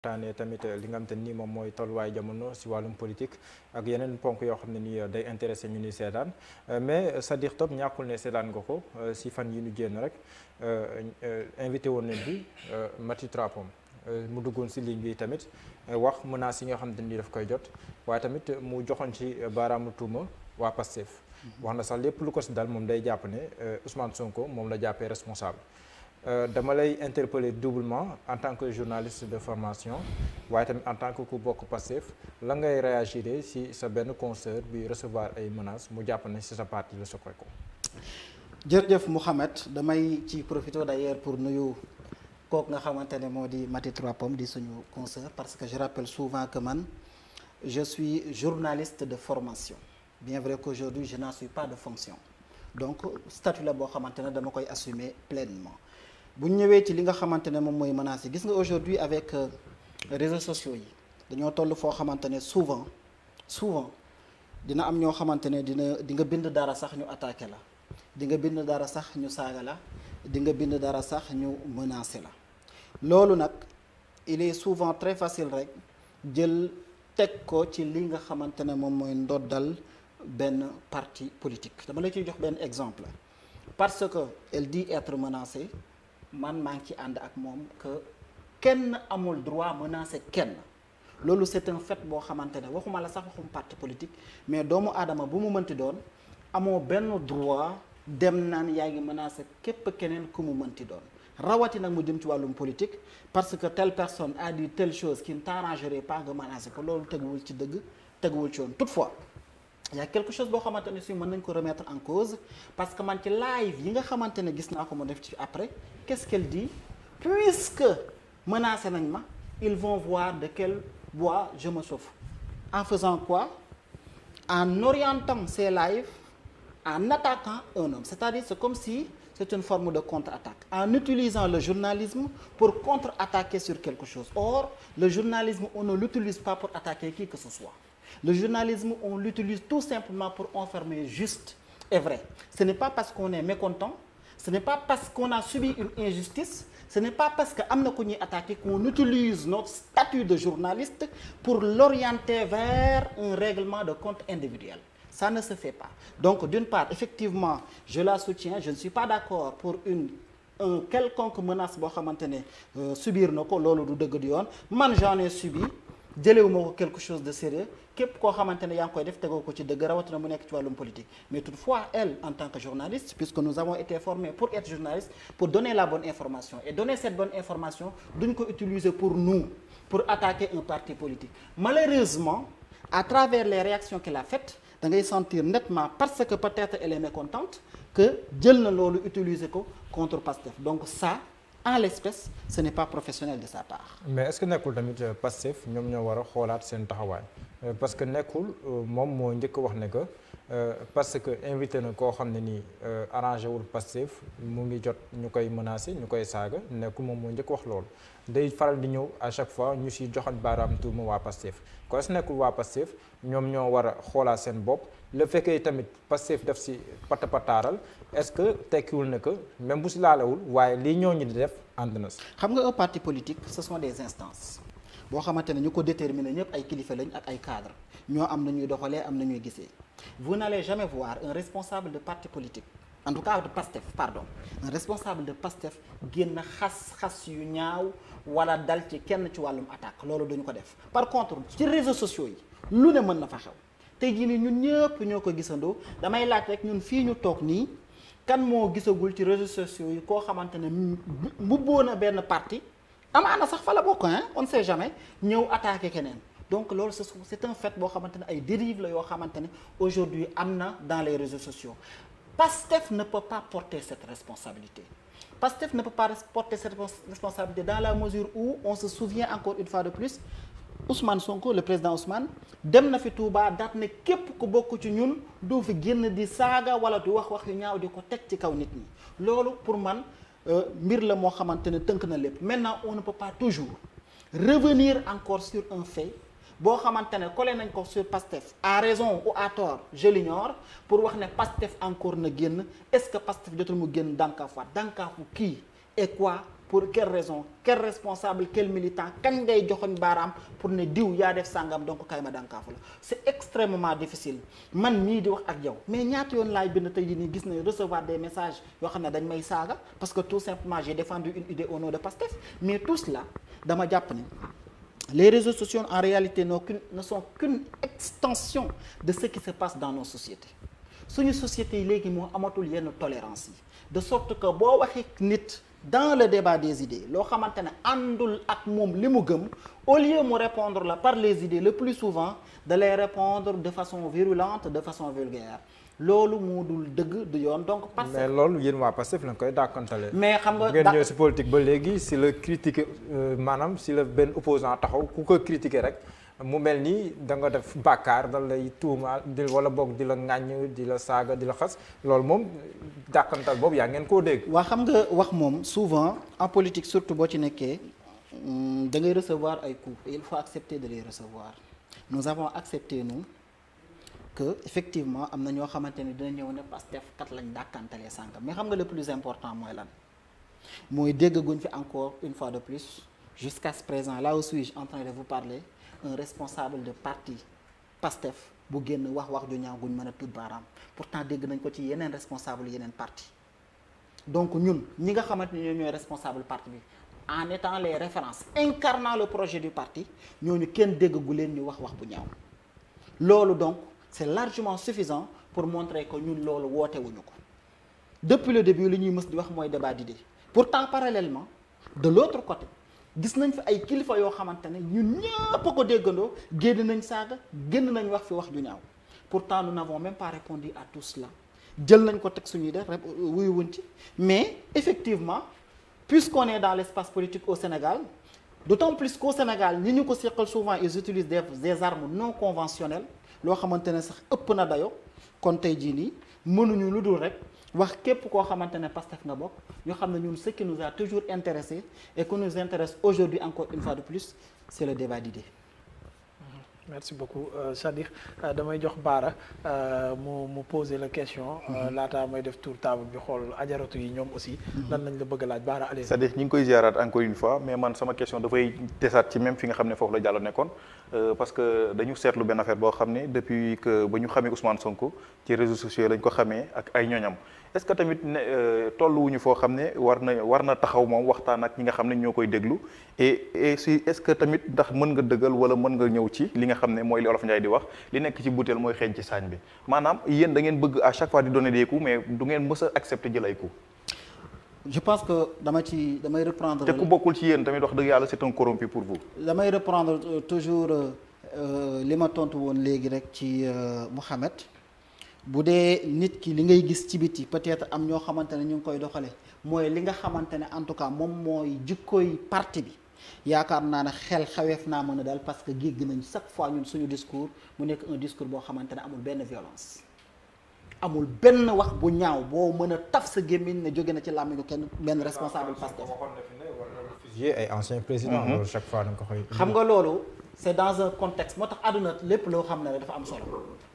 taane tamit li nga xam te ni moom mooy tolluwaay jamono si wàllum politique ak yeneen ponk yoo xam ne ni day intéressé ñu ni seetaan mais Sadikh Top ñàkkul ne seetaan nga ko si fan yi ñu génn rek invité woon nañ bi Maty Trapom mu duggoon si ligne bi tamit wax menaces yi nga xam te ni daf koy jot waaye tamit mu joxoon ci baaraamu tuuma waa Pastef wax na sax lépp lu ko si dal moom day jàpp ne Ousmane Sonko moom la jàppee responsable. Dama lay interpeller doublement en tant que journaliste de formation waaye tamit en tant que ku bokk Pastef la ngay réagir si sa benn consoeur bi recevoir ay menaces mu jàpp ne si sa parti la soxla ko. jërëjëf Mouhamed damay ci profiter d'ailleurs pour nuyu kooku nga xamante ne moo di Maty Trapom di suñu consoeur parce que je rappelle souvent que man je suis journaliste de formation bien vrai qu'aujourd'hui je n'en suis pas de fonction donc statut la boo xamante ne dama koy assumer pleinement. bu ñu ñëwee ci li nga xamante ne moom mooy menaces yi gis nga aujourd'hui avec réseaux sociaux yi dañoo toll foo xamante ne souvent dina am ñoo xamante ne di nga bind dara sax ñu attaqué la di nga bind dara sax ñu saaga la di nga bind dara sax ñu menacé la loolu nag il est souvent très facile rek jël teg ko ci li nga xamante ne moom mooy ndoddal benn parti politique dama la ciy jox benn exemple parce que elle dit être menacée man maa ngi ci ànd ak moom que kenn amul droit menacer kenn loolu c'est un fait boo xamante ne waxuma la sax waxum parti politique mais doomu aadama bu mu mënti doon amoo benn droit dem naan yaa ngi menacer képp keneen ku mu mënti doon rawati nag mu jëm ci wàllum politique parce que telle personne a dit telle chose qui ne t'arrangerait pas nga menacer ko loolu teguwul ci dëgg teguwul ci yoon toutefois il y a quelque chose boo xamante ne si mën nañ ko remettre en cause parce que man ci live yi nga xamante ne gis naa ko mu def ci après qu'est-ce qu'elle dit puisque menacé nañ ma ils vont voir de quel bois je me chauffe en faisant quoi en orientant ces lives en attaquant un homme c'est-à-dire c'est comme si c'est une forme de contre-attaque en utilisant le journalisme pour contre-attaquer sur quelque chose or le journalisme on ne l'utilise pas pour attaquer qui que ce soit. Le journalisme, on l'utilise tout simplement pour enfermer juste et vrai. Ce n'est pas parce qu'on est mécontent, ce n'est pas parce qu'on a subi une injustice, ce n'est pas parce qu'am na ku ñuy attaqué qu'on utilise notre statut de journaliste pour l'orienter vers un règlement de compte individuel. Ça ne se fait pas. Donc d'une part, effectivement, je la soutiens, je ne suis pas d'accord pour un quelconque menace boo xamante ne subir na ko loolu du dëgg di yoon man j'en ai subi jëlewuma ko quelque chose de sérieux képp koo xamante ne yaa ngi koy def tegoo ko ci dëgg rawatina mu nekk ci wàllum politique mais toutefois elle en tant que journaliste puisque nous avons été formés pour être journalistes pour donner la bonne information et donner cette bonne information duñ ko utiliser pour nous pour attaquer un parti politique malheureusement à travers les réactions qu'elle a faites da ngay sentir nettement parce que peut-être elle est mécontente que jël na loolu utiliser ko contre Pastef donc ça en l'espèce ce n'est pas professionnel de sa part. mais est-ce que nekkul tamit Pastef ñoom ñoo war a xoolaat seen taxawaay parce que nekkul moom moo njëkk wax ne que parce que invité na koo xam ne nii arrangé wul Pastef mu ngi jot ñu koy menacer ñu koy saaga nekkul moom moo njëkk wax loolu day faral di ñëw à chaque fois ñu siy joxat baaraam tuuma waa Pastef kon est-ce que nekkul waa Pastef ñoom ñoo war a xoolaat seen bopp le fekkee tamit Pastef def si patapataaral est-ce que tekkiwul ne que même bu si laalawul waaye lii ñooñu di def ànd na si. xam nga un parti politique ce sont des instances boo xamante ne ñu ko déterminer ñëpp ay kilifa lañ ak ay cadres ñoo am na ñuy doxalee am na ñuy gisee vous n'allez jamais voir un responsable de parti politique en tout cas de Pastef pardon un responsable de Pastef génn xas yu ñaaw wala dal ci kenn ci wàllum attaque loolu duñu ko def par contre ci réseaux sociaux yi lu ne mën na fa xew tey jii nii ñun ñëpp ñoo ko gisandoo damay laaj rek ñun fii ñu toog nii kan moo gisagul ci réseaux sociaux yi koo xamante ne mbubboo na benn parti amaana sax fa la bokk on ne sait jamais ñëw attaquer keneen donc loolu c'est un fait boo xamante ne ay dérives la yoo xamante ne aujourd'hui am na dans les réseaux sociaux Pastef ne peut pas porter cette responsabilité Pastef ne peut pas porter cette responsabilité dans la mesure où on se souvient encore une fois de plus Ousmane Sonko le président Ousmane dem na fi Touba daat ne képp ku bokk ci ñun doo fi génn di saaga wala di wax yu ñaaw di ko teg ci kaw nit ñi loolu pour man mbir la moo xamante ne tënk na lépp maintenant on ne peut pas toujours revenir encore sur un fait boo xamante ne collé nañ ko sur Pastef à raison ou à tort je l'ignore pour wax ne Pastef encore na génn est-ce que Pastef jotul mu génn dànkaafuwaat dànkaafu kii et quoi pour quelle raison quel responsable quel militant kañ ngay joxoñ baaraam pour ne diw yaa def sàngam donc kay ma dànkaafu la c'est extrêmement difficile man mii di wax ak yow mais ñaata yoon laay bind tey jii nii gis na recevoir des messages yoo xam ne dañ may saaga parce que tout simplement j'ai défendu une idée au nom de Pastef mais tout cela dama jàpp ni les réseaux sociaux en réalité ne sont qu'une extension de ce qui se passe dans nos sociétés suñu sociétés yi léegi moo amatul yenn tolérance yi de sorte que boo waxee nit dans le débat des idées loo xamante ne àndul ak moom li mu gëm au lieu mu répondre la par les idées le plus souvent de les répondre de façon virulente de façon vulgaire loolu moo dul dëgg du yoon donc. parce que mais loolu yéen waa Pastef la koy dàkkantale. mais xam nga ngeen ñëw si politique ba léegi si la critiquer maanaam si la benn opposant taxaw ku ko critiquer rek mu mel ni da nga def bàkkaar da lay tuumaal di wala boog di la ŋàññ di la saaga di la xas loolu moom dàkkantal boobu yaa ngeen koo dégg. waa xam nga wax moom souvent en politique surtout boo ci nekkee da ngay recevoir ay coups et il faut accepter de les recevoir nous avons accepté nous. que effectivement am na ñoo xamante ni dina ñëw ne Pastef kat lañ dàkkantalee sànq mais xam nga le plus important mooy lan mooy déggaguñ fi encore une fois de plus jusqu'à ce présent là où suis-je en train de vous parler un responsable de parti Pastef bu génn wax ju ñaaw guñ mën a tudd baaraam pourtant dégg nañ ko ci yeneen responsable yeneen parti donc ñun ñi nga xamante ni ñoom ñooy responsable parti bi en étant les références incarnant le projet du parti ñooñu kenn déggagu leen ñu wax bu ñaaw loolu donc c'est largement suffisant pour montrer que ñun loolu woote wuñu ko depuis le début li ñuy mës di wax mooy débat d'idées pourtant parallèlement de l'autre côté gis nañ fi ay kilifa yoo xamante ne ñun ñëpp ko déggandoo génn nañ saaga génn nañ wax fi wax ju ñaaw pourtant nous n'avons même pas répondu à tout cela jël nañ ko teg suñuy def wuyu wuñ ci mais effectivement puisqu'on est dans l'espace politique au Sénégal d'autant plus qu'au Sénégal ñi ñu ko seqal souvent ils utilisent des armes non conventionnelles loo xamante ne sax ëpp na dayo kon tey jii nii mënuñu lu dul rek wax képp koo xamante ne Pastef nga bokk ñu xam ne ñun ce qui nous a toujours intéressé et que nous intéresse aujourd'hui encore une fois de plus c'est le débat d'idées. Merci beaucoup c'est-à-dire damay jox Bara mu poser la question. laataa may def tour table bi xool ajaratu yi ñoom aussi. lan lañ la bëgg a laaj Bara allez. c'est-à-dire ñu ngi koy ziaraat encore une fois mais man sama question dafay desaat ci même fi nga xam ne foofu la Diallo nekkoon parce que dañu seetlu benn affaire boo xam ne depuis que ba ñu xamee Ousmane Sonko ci réseaux sociaux lañ ko xamee ak ay ñoñam est-ce que tamit ne tolluwuñu foo xam ne war na taxaw moom waxtaan ak ñi nga xam ne ñoo koy déglu et si est-ce que tamit ndax mën nga dëggal wala mën nga ñëw ci li nga xam ne mooy li Olof Ndiaye di wax li nekk ci butéel mooy xeeñ ci saañ bi maanaam yéen da ngeen bëgg à chaque fois di donner des coups mais du ngeen mës a accepter jël ay coups. je pense que damay reprendre. te ku bokkul ci yéen tamit wax dëgg yàlla c'est un corrompu pour vous. damay reprendre toujours li ma tontu woon léegi rek ci Mouhamed bu dee nit ki li ngay gis ci biti peut-être am ñoo xamante ne ñu ngi koy doxale mooy li nga xamante ne en tout cas moom mooy jikkooy parti bi yaakaar naa ne xel xaweef naa mën a dal parce que gégg nañ chaque fois ñun suñu discours mu nekk un discours boo xamante ne amul benn violence amul benn wax bu ñaaw boo mën a taf sa gémmiñ ne jóge na ci làmmiñu kenn benn responsable Pastef ay anciens présidents loolu chaque fois da nga ko koy xam nga loolu c'est dans un contexte moo tax àdduna lépp loo xam ne rek dafa am solo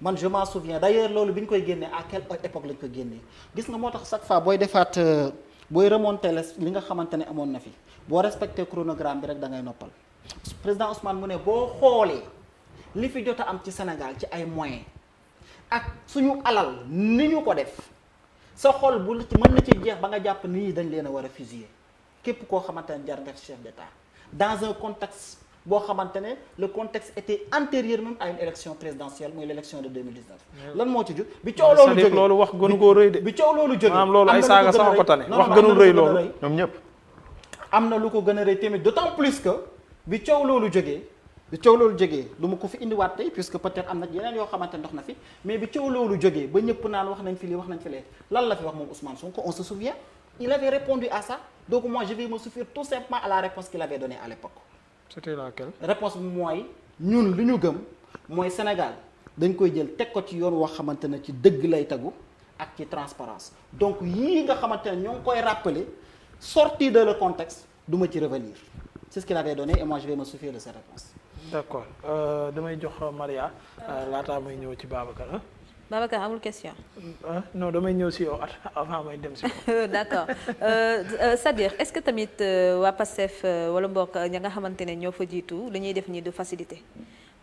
man je m'en souviens d'ailleurs loolu bi ñu koy génnee à quelle époque lañ ko génnee gis nga moo tax chaque fois booy defaat booy remonter li nga xamante ne amoon na fi boo respecté chronogramme bi rek da ngay noppal président Ousmane mu ne boo xoolee li fi jot a am ci Sénégal ci ay moyens ak suñu alal ni ñu ko def sa xol bu ci mën na ci jeex ba nga jàpp nii dañ leen a war a fusiller képp koo xamante ne jar nga chef d'État dans un contexte boo xamante ne le contexte était antérieur même à une élection présidentielle mooy l'élection de 2019. lan moo ci jóg bi coow loolu jógee loolu wax gënu koo rëy de. bi coow loolu jógee maanaam loolu ay saaga sama ko tane wax gënul rëy loolu ñoom ñëpp. am na lu ko gën a rëy tamit d'autant plus que bi coow loolu jógee du ma ko fi indiwaat tey puisque peut-être am na yeneen yoo xamante ne dox na fi mais bi coow loolu jógee ba ñëpp naan wax nañ fi lii wax nañ fi lee lan la fi wax moom Ousmane Sonko on se souvient il avait répondu à ça donc moi je vais me souvenir tout simplement à la réponse qu'il avait donnée à l'époque. C'était laquelle? réponse bi mooy ñun li ñu gëm mooy Sénégal dañ koy jël teg ko ci yoon wax xamante ne ci dëgg lay tegu ak ci transparence donc yii nga xamante ne ñoo ngi koy rappeler sorti de le contexte du ma ci revenir c'est ce qu'il avait donné et moi je vais me souvenir de cette réponse. D'accord damay jox Maria laataa may ñëw ci Babacar. Babacar amul question. non damay ñëw si yow avant may dem si yow. d'accord c'est-à-dire est-ce que tamit waa Pastef wala mbokk ña nga xamante ne ñoo fa jiitu li ñuy def nii de facilité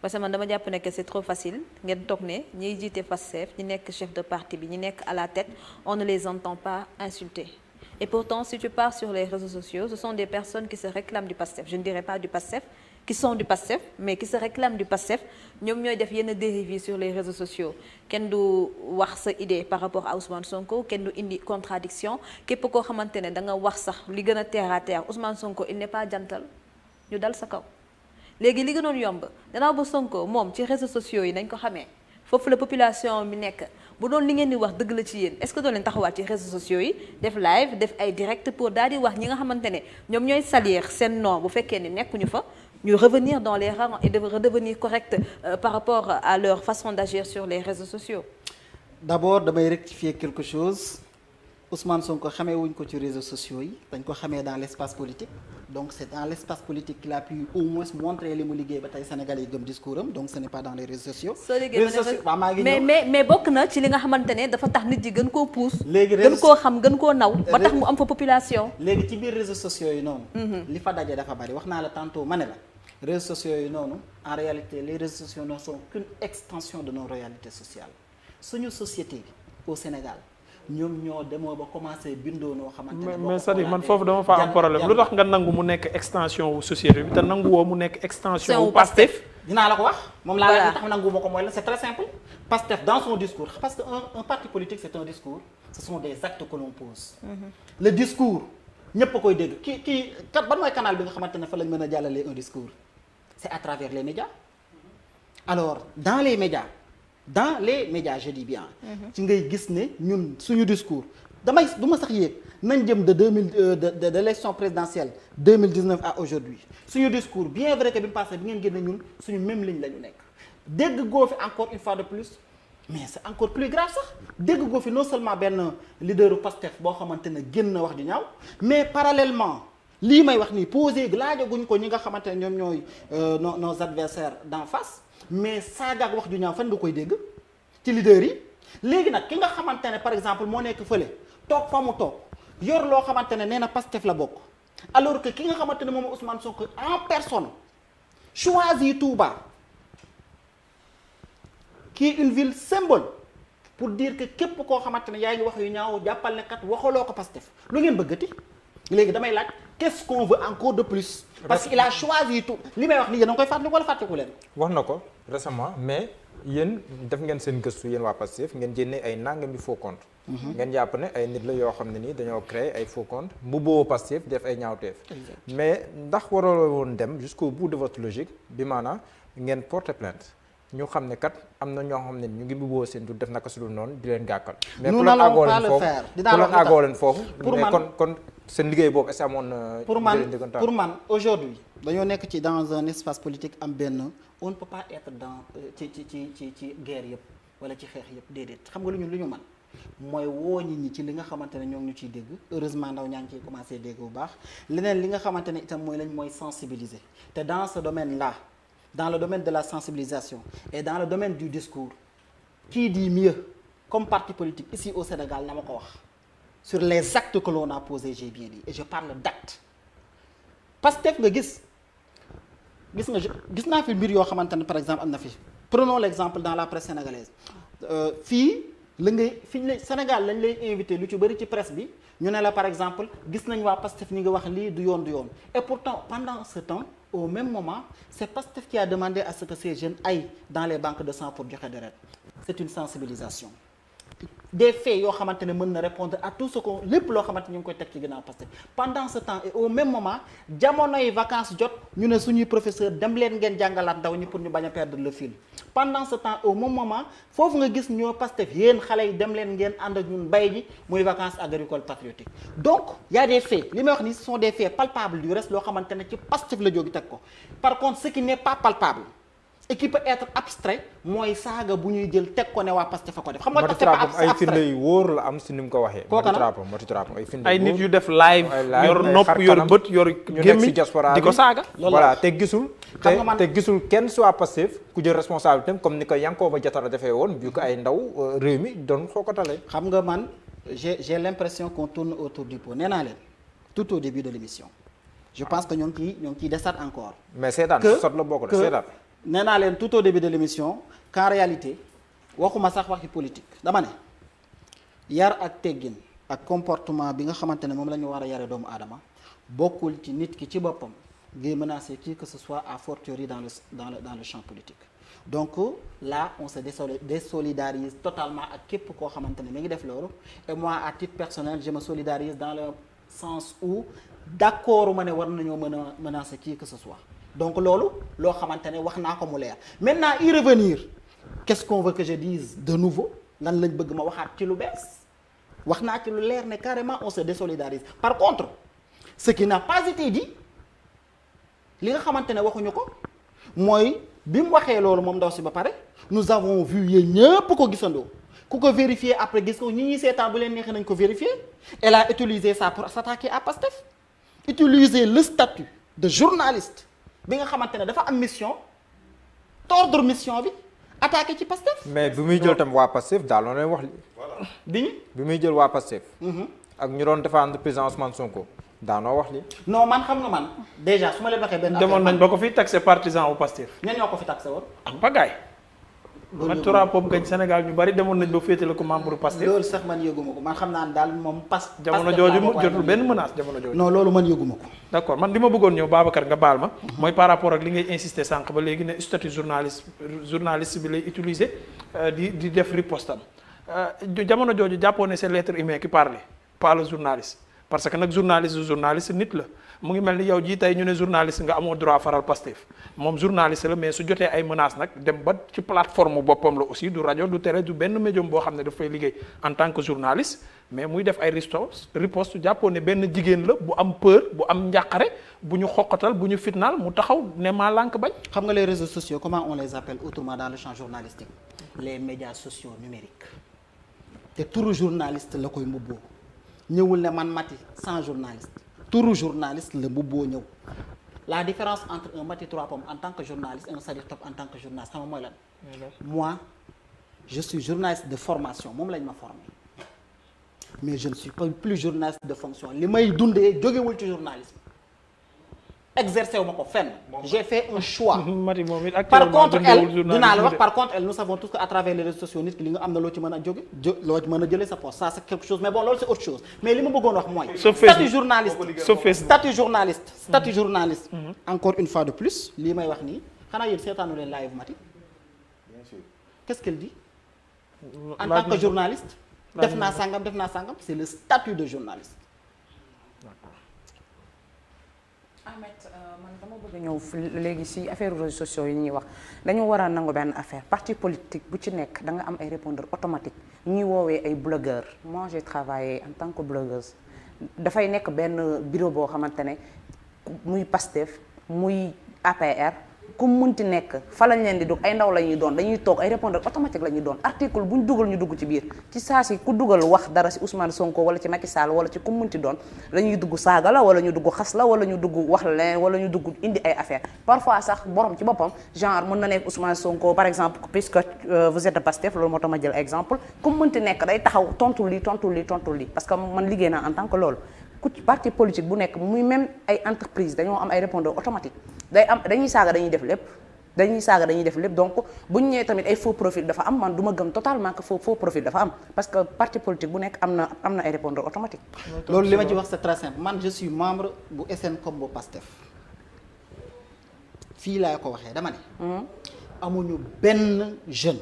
parce que man dama jàpp ne que c'est trop facile ngeen toog ne ñiy jiite Pastef ñi nekk chef de parti bi ñi nekk à la tête on ne les entend pas insulter et pourtant si tu pars sur les réseaux sociaux ce sont des personnes qui se réclament du Pastef je ne dirais pas du Pastef qui sont du Pastef mais qui se réclament du Pastef ñoom ñooy def yenn dérives sur les réseaux sociaux kenn du wax sa idée par rapport à Ousmane Sonko kenn du indi contradiction képp koo xamante ne da nga wax sax li gën a terre à terre Ousmane Sonko il n'est pas jantal ñu dal sa kaw léegi li gënoon yomb danaa bu Sonko moom ci réseaux sociaux yi nañ ko xamee foofu la population bi nekk bu doon li ngeen di wax dëgg la ci yéen est-ce que doo leen taxawaat ci réseaux sociaux yi def live def ay direct pour daal di wax ñi nga xamante ne ñoom ñooy salir seen nom bu fekkee ne nekkuñu fa ñu revenir dans les rangs et de redevenir correct par rapport à leur façon d'agir sur les réseaux sociaux. D'abord damay rectifier quelque chose Ousmane Sonko xamee wuñ ko ci réseaux sociaux yi dañ ko xamee dans l'espace politique donc c'est dans l'espace politique qu'il a pu au moins montrer li mu liggéey ba tey Sénégalais yi gëm discours am donc ce n'est pas dans les réseaux sociaux. mais bokk na ci li nga xamante ne dafa tax nit ji gën koo pousse. léegi gën koo xam gën koo naw. ba tax mu am fa population. léegi ci biir réseaux sociaux yi noonu. li fa daje dafa bari wax naa la tantôt ma ne la. réseaux sociaux yi noonu en réalité les réseaux sociaux ne sont qu'une extension de nos réalités sociales suñu société bi au Sénégal ñoom ñoo demoo ba commencé bindoo noo xamante ne mais c'est-à-dire man foofu dama fa am problème lu tax nga nangu mu nekk extension wu société bi te nangu woo mu nekk extension wu Pastef. dinaa la ko wax moom laa la tax nangu ma ko mooy la c'est très simple Pastef dans son discours parce que un parti politique c'est un discours ce sont des actes que l'on pose. Le discours ñëpp a koy dégg kii kat ban mooy canal bi nga xamante ne fa lañ mën a jàllalee un discours c'est à travers les médias alors dans les médias je dis bien ci ngay gis ne ñun suñu discours du ma sax yéeg nañ jëm de l'élection présidentielle 2019 à aujourd'hui suñu discours bien vrai que bi mu passé bi ngeen génne ñun suñu même ligne la ñu nekk dégg goo fi encore une fois de plus mais c'est encore plus grave sax dégg goo fi non seulement benn leaderu Pastef boo xamante ne génn na wax ju ñaaw mais parallèlement lii may wax nii posé laajaguñ ko ñi nga xamante ne ñoom ñooy nos adversaires d'en face mais saagaak wax ju ñaaw fan nga koy dégg ci leader yi léegi nag ki nga xamante ne par exemple moo nekk fële toog fa mu toog yor loo xamante ne nee na Pastef la bokk alors que ki nga xamante ne moom Ousmane Sonko en personne choisit Touba qui est une ville symbole pour dire que képp koo xamante ne yaa ngi wax yu ñaaw jàppal ne kat waxaloo ko Pastef lu ngeen bëggati léegi damay laaj qu'est-ce qu'on veut encore de plus parce qu'il a choisi tout li may wax nii yéen a ngi koy fàttaliku wala fàttaliku leen wax na ko récemment mais yéen def ngeen seen gëstu yéen waa Pastef ngeen génnee ay nangami faux compte ngeen jàpp ne ay nit la yoo xam ne nii dañoo créer ay faux compte bu booboo Pastef def ay ñaawteef mais ndax waroo woon dem jusqu'au bout de votre logique bi maanaam ngeen porter plainte ñu xam ne kat am na ñoo xam ne ñu ngi bubboo seen tur def naka su dul noonu di leen gàkkal mais pour leen àggoo leen foofu mais kon seen liggéey boobu est-ce que amoon na pour man aujourd'hui dañoo nekk ci dans un espace politique am benn on ne peut pas être dans ci guerre yëpp wala ci xeex yëpp déedéet xam nga lu ñu man mooy woo nit ñi ci li nga xamante ne ñoo ngi ñu ciy dégg heureusement ndaw ñaa ngi ciy commencé dégg bu baax leneen li nga xamante ne itam mooy sensibiliser te dans ce domaine là dans le domaine de la sensibilisation et dans le domaine du discours qui dit mieux comme parti politique ici au Sénégal na ma ko wax sur les actes que l'on a posés j'ai bien dit et je parle d'actes Pastef nga gis naa fi mbir yoo xamante ne par exemple am na fi prenons l'exemple dans la presse sénégalaise fii Sénégal lañ lay invité lu ci bëri ci presse bi ñu ne la par exemple gis nañ waa Pastef ñi nga wax lii du yoon et pourtant pendant ce temps au même moment c'est Pastef qui a demandé à ce que ces jeunes aillent dans les banques de sang pour joxe deret c'est une sensibilisation des faits yoo xamante ne mën na répondre à tout ce qu'on lépp loo xamante ñu ngi koy teg ci ginnaaw Pastef pendant ce temps et au même moment jamonoy vacances jot ñu ne suñuy professeur dem leen ngeen jàngalaat ndaw ñi pour ñu bañ a perdre le fil pendant ce temps au même moment foofu nga gis ñoo Pastef yéen xale yi dem leen ngeen ànd ak ñun bay ji muy vacances agricoles patriotiques donc y a des faits li may wax ni ce sont des faits palpables du reste loo xamante ne ci Pastef la jógi teg ko par contre ce qui n'est pas palpable et qui peut être abstrait mooy saaga bu ñuy jël teg ko ne waa Pastef fa ko def. xam nga Mati c'est pas Trapom ay abstrait. firnde yu wóor la am si ni mu ko waxee. Kooka na Mati Trapom ay firnde ay yu nit wóor. yu def live yor nopp yor bët yor ñu nekk si gémmiñ diaspora di ko bi. saaga. voilà te gisul. Xam nga man- te gisul kenn si waa Pastef ku jël responsabilité comme ni ko Yankhoba Diattara defee woon vu que ay ndaw réew mi doon xookatale. xam nga man j'ai l'impression qu'on tourne autour du pot nee naa leen tout au début de l'émission je pense que ñoo ngi ciy desaat encore. mais seetaan que sot la bokk de que seetaan. nee naa leen tout au début de l'émission qu'en réalité waxuma sax waxi politique dama ne yar ak teggin ak comportement bi nga xamante ne moom la ñu war a yare doomu aadama bokkul ci nit ki ci boppam ngay menacer qui que ce soit à fortiori dans le champ politique. donc là on se désolidarise totalement ak képp koo xamante ne mi ngi def loolu et moi à titre personnel je me solidarise dans le sens où d'accord ma ne war nañoo mën a menacer qui que ce soit. donc loolu loo xamante ne wax naa ko mu leer maintenant y revenir qu'est-ce qu'on veut que je dise de nouveau lan lañ bëgg ma waxaat ci lu bees wax naa ci lu leer ne carrément on se désolidarise par contre ce qui n'a pas été dit li nga xamante ne waxuñu ko mooy bi mu waxee loolu moom ndaw si ba pare nous avons vu yéen ñëpp ko gisandoo ku ko vérifier après gis ko ñi ñuy seetaan bu leen neexee nañ ko vérifier elle a utilisé ça pour s'attaquer à Pastef utiliser le statut de journaliste bi nga xamante ne dafa am mission tordre mission bi attaqué ci Pastef. mais bi muy jël tam waa Pastef daal loo leen wax li. bi ñu. bi muy jël waa Pastef. ak ñu doon défendre président Ousmane Sonko daanoo wax li. non man xam nga man déjà su ma leen waxee benn. demoon nañ ba ko fi taxé partisan wu Pastef. ñan ñoo ko fi taxé woon. ak bagaay. Mati Trapom gañ Sénégal ñu bari demoon nañ ba féetale ko membre Pastef. loolu sax man yëguma ko man xam naa ne daal moom jamono jooju mu jotul benn menace jamono jooju. non loolu man yëguma ko. d'accord man li ma bëggoon ñëw Babacar nga baal ma. mooy par rapport ak li ngay insister sànq ba léegi ne statut journaliste bi lay utiliser di def ripostam jamono jooju jàppoo ne c'est l'être humain qui parle pas le journaliste parce que nag journaliste nit la mu ngi mel ni yow jii tey ñu ne journaliste nga amoo droit faral Pastef moom journaliste la mais su jotee ay menaces nag dem ba ci plateforme boppam la aussi du rajo du télé du benn médium boo xam ne daf fay liggéey en tant que journaliste mais muy def ay riposte jàppoo ne benn jigéen la bu am peur bu am njàqare bu ñu xoqatal bu ñu fitnaal mu taxaw ne maa lànk bañ. xam nga les réseaux sociaux comment on les appelle autrement dans le champ journalistique les médias sociaux numériques te turu journaliste la koy mbubboo ñëwul ne man Mati sans journaliste turu journaliste la mbubboo ñëw la différence entre un Mati Trapom en tant que journaliste et un Sadikh Top en tant que journaliste xam nga mooy lan. moi je suis journaliste de formation moom lañ ma formé mais je ne suis pas plus journaliste de fonction li may dundee jógewul ci journalisme exercé wu ma ko fenn. j'ai fait un choix. Mati moom it par contre elle journalisme dinaa la wax par contre elle nous savons tous que à travers les réseaux sociaux nit ki li nga am na loo ci mën a jóge loo ci mën a jëlee sa poste ça c'est quelque chose mais bon loolu c'est autre chose mais li ma bëggoon wax mooy. statut journaliste. encore une fois de plus lii may wax nii xanaa yéen seetaanu leen live Mati. bien sûr. qu'est-ce qu'elle dit. en tant que journaliste. def naa sangam c'est le statut de journaliste. Ahmed man dama bëgg ñëw léegi ci affaire réseaux sociaux yi ñuy wax dañu war a nangu benn affaire parti politique bu ci nekk da nga am ay répondeurs automatiques ñuy woowee ay blogueurs moi j'ai travaillé en tant que blogueuse dafay nekk benn bureau boo xamante ne muy Pastef muy APR ku munti nekk fa lañ leen di dugg ay ndaw la ñuy doon dañuy toog ay répondeurs automatiques la ñuy doon article bu ñu dugal ñu dugg ci biir ci saa si ku dugal wax dara ci Ousmane Sonko wala ci Macky Sall wala ci ku munti doon la ñuy dugg saaga la wala ñu dugg xas la wala ñu dugg wax la leen wala ñu dugg indi ay affaires parfois sax borom ci boppam genre mën na nekk Ousmane Sonko par exemple puisque vous êtes de Pastef loolu moo tax ma jël exemple ku munti nekk day taxaw tontu lii parce que man liggéey naa en tant que loolu ku ci parti politique bu nekk muy même ay entreprise dañoo am ay répondeurs automatiques dañuy saaga dañuy def lépp donc bu ñu ñëwee tamit ay faux profil dafa am man du ma gëm totalement que faux profil dafa am parce que parti politique bu nekk am na ay répondeurs automatiques. loolu li ma ci wax c'est très simple man je suis membre bu SNCOM bu Pastef fii laa ko waxee dama ne. amuñu benn jeune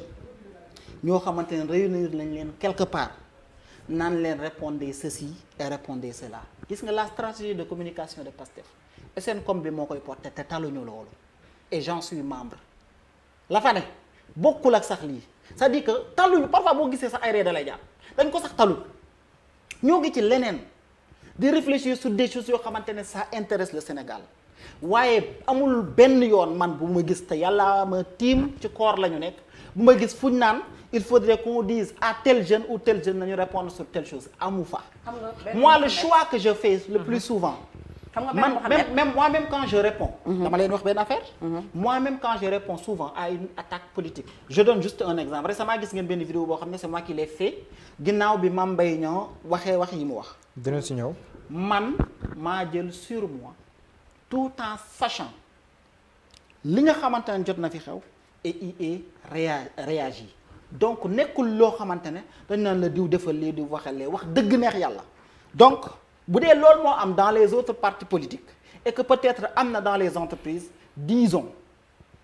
ñoo xamante ne réunir lañ leen quelque part naan leen répondez ceci et répondez cela gis nga la stratégie de communication de Pastef SNCOM bi moo koy porté te taluñu loolu et j'en suis membre la fa ne bokkul ak sax lii c'est-à-dire que taluñu parfois boo gisee sax ay ree da lay jàpp dañ ko sax taluñ ñoo ngi ci leneen di réfléchir sur des choses yoo xamante ne ça intéresse le Sénégal waaye amul benn yoon man bu ma gis te yàlla ma tiim ci koor la ñu nekk bu ma gis fuñ naan il faudrait qu'on dise à tel jeune ou tel jeune nañu répondre sur telle chose amu fa. Moi le choix que je fais le plus souvent. Moi-même quand je réponds. dama leen wax benn affaire. Moi-même quand je réponds souvent à une attaque politique. Je donne juste un exemple récemment gis ngeen benn vidéo boo xam ne c'est moi qui l'ai fait ginnaaw bi Mame Mbaye Niang waxee wax yi mu wax. dina si ñëw. man maa jël sur moi tout en sachant li nga xamante ne jot na fi xew et il est réagi donc nekkul loo xamante ne dañ naan la diw defal lii diw waxal lee wax dëgg neex yàlla donc bu dee loolu moo am dans les autres partis politiques et que peut-être am na dans les entreprises disons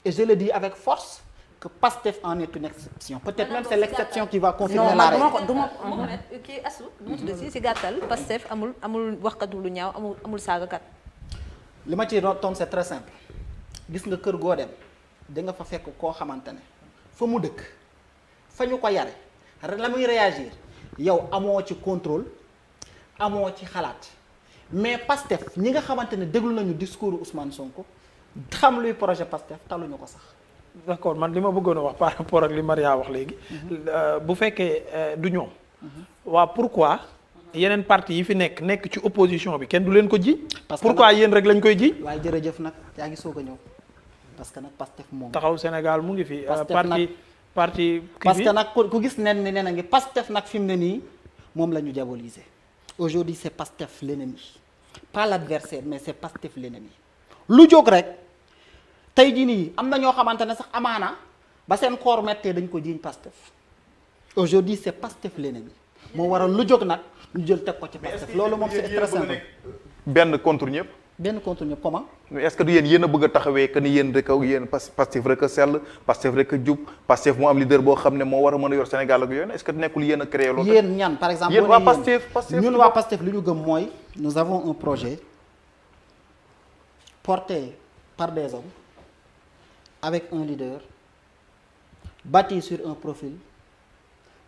et je le dis avec force que Pastef en est une exception peut-être même c'est l'exception qui va confirmer la règle. Mohamed kii asu du ma tudd si gàttal Pastef amul waxkatu lu ñaaw amul saagakat. li ma ci tontu c'est très simple gis nga kër goo dem da nga fa fekk koo xamante ne fa mu dëkk fa ñu ko yare la muy réagir yow amoo ci contrôle amoo ci xalaat mais Pastef ñi nga xamante ne déglu nañu discours Ousmane Sonko xam luy projet Pastef taluñu ko sax. d'accord man li ma bëggoon a wax par rapport ak li Maria wax léegi. bu fekkee du ñoom. waa pourquoi yeneen parti yi fi nekk ci opposition bi kenn du leen ko ji. parce que pourquoi yéen rek lañ koy ji. waaye jërëjëf nag yaa ngi soog a ñëw parce que nag Pastef moom. taxaw Sénégal mu ngi fi. parti parce que nag ku gis nen ni nen a ngi Pastef nag fi mu ne nii moom la ñu diaboliser. aujourd'hui c'est Pastef l'ennemi pas l'adversaire mais c'est Pastef l'ennemi lu jóg rek. tey jii nii am na ñoo xamante ne sax amaana ba seen koor mettee dañ ko jiiñ Pastef aujourd'hui c'est Pastef l'ennemi moo waral lu jóg nag ñu jël teg ko ci Pastef loolu moom c'est très simple. benn contre ñëpp. benn contre ñëpp comment. mais est-ce que du yéen a bëgg a taxawee que ni yéen rek yéen Pastef rek a sell Pastef rek a jub Pastef moo am leader boo xam ne moo war a mën a yor Sénégal ak yooyu est-ce que nekkul yéen a créé loolu. yéen ñan par exemple. yéen waa Pastef ñun waa Pastef li ñu gëm mooy nous avons un projet porté par des hommes. avec un leader bâti sur un profil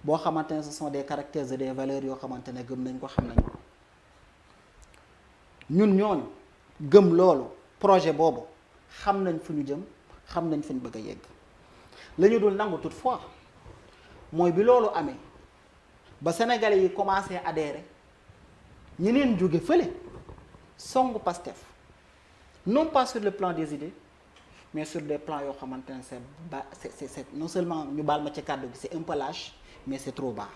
boo xamante ne ce sont des caractères et des valeurs yoo xamante ne gëm nañ ko xam nañ ko ñun ñooñu gëm loolu projet boobu xam nañ fu ñu jëm xam nañ fu ñu bëgg a yegg la ñu dul nangu toutefois mooy bi loolu amee ba Sénégalais yi commencé adhérer ñeneen jóge fële songu Pastef non pas sur le plan des idées mais sur des plans yoo xamante ne c'est non seulement ñu baal ma ci kàddu gi c'est un peu lâche mais c'est trop bas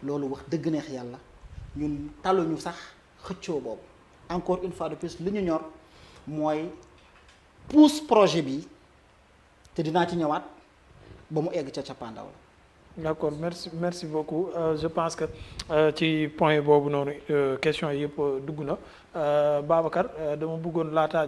loolu wax dëgg neex yàlla ñun taluñu sax xëccoo boobu encore une fois de plus li ñu ñor mooy pousse projet bi te dinaa ci ñëwaat ba mu egg ca cappaandaw la. d'accord merci beaucoup je pense que ci point boobu noonu question yi yëpp dugg na Babacar dama bëggoon laataa